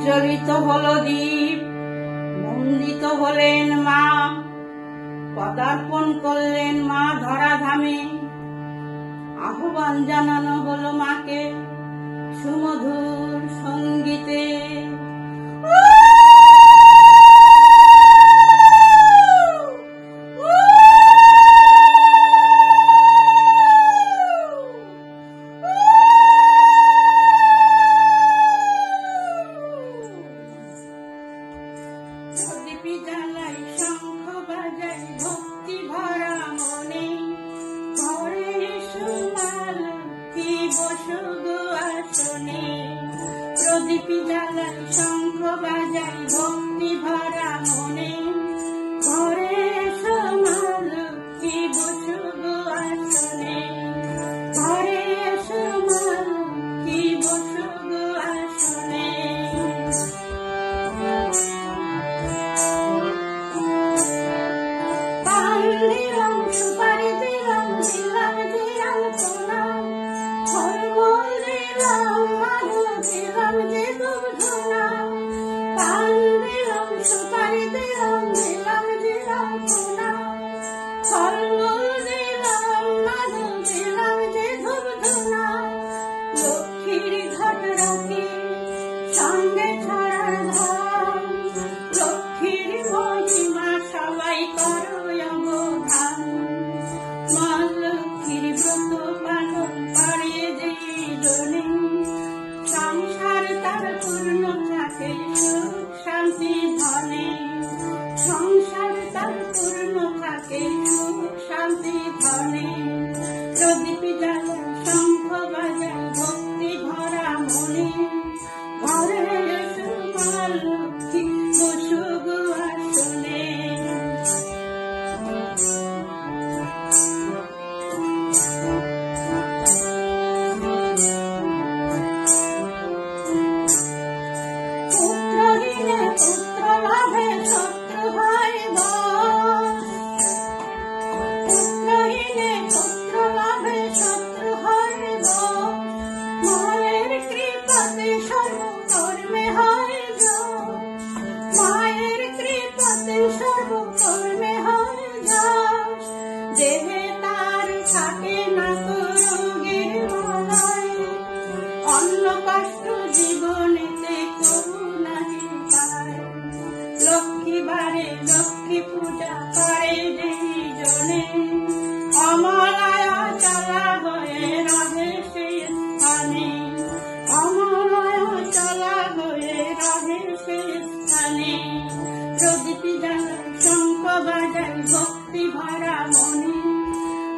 প্রজ্বলিত হলো দীপ, বন্দিত হলেন মা, পদার্পণ করলেন মা ধরাধামে। আহ্বান জানানো হলো মাকে সুমধুর সঙ্গীতে। প্রদীপি জ্বালাই, শঙ্খ বাজাই, ভক্তি ভরা মনে, ঘরে এসো মা লক্ষ্মী, বসো গো আসনে। প্রদীপি জ্বালাই, শঙ্খ বাজাই, ভক্তি ভরা মনে, ঘরে এসো মা লক্ষ্মী, বসো গো আসনে। ঘরে এসো মা লক্ষ্মী, বসো গো আসনে। দিলাম সুপারি, দিলাম দিলাম দিলাম সোনা, ফলমূল দিলাম মাধু, দিলাম যে দুধনা। পান দিলাম সুপারি, দিলাম দিলাম দিলাম সোনা, ফলমূল দিলাম মাধু, দিলাম যে দুধনা। লক্ষ্মীর ঘট রাখি সঙ্গে ছড়ার ধান, লক্ষ্মীর মহিমা সবাই করো অবধান। মা লক্ষ্মীর ব্রত পালন করে যেজনে, সংসার তার পূর্ণ থাকে সুখ শান্তি ধনে। সংসার তার পূর্ণ থাকে সুখ শান্তি ধনে। প্রদীপ জ্বালাই, শঙ্খ বাজাই, ভক্তি ভরা মনে, ঘরে এসো মা লক্ষ্মী, বসো গো আসনে। পুত্রহীনে পুত্র লাভে শত্রু হয় বশ, পুত্রহীনে পুত্র লাভে শত্রু হয় বশ। মায়ের কৃপাতে সর্বকর্মে হয় যশ, মায়ের কৃপাতে সর্বকর্মে হয় যশ। দেহে তার থাকে না তো রোগের মালায়, অন্য কষ্ট জীবনেতে কবু নাহি পায়। লক্ষ্মী বারে লক্ষ্মী পূজা করে যেজনে, অমলায়া চলা হয়ে রহে সেই স্থানে। অমলায়া চলা হয়ে রহে সেই স্থানে। প্রদীপ জ্বালাই, শঙ্খ বাজাই, ভক্তি ভরা মনে,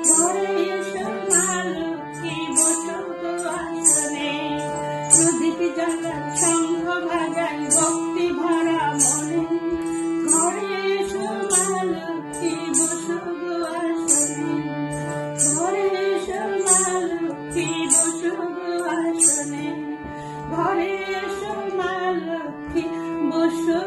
ঘরে এসো মা লক্ষ্মী, বসো গো আসনে। প্রদীপ জ্বালাই, শঙ্খ বাজাই, ভক্তি ভরা মনে, ঘরে এসো মা লক্ষ্মী, বসো গো আসনে। ঘরে এসো মা লক্ষ্মী, বসো গো আসনে। ঘরে এসো মা লক্ষ্মী, বসো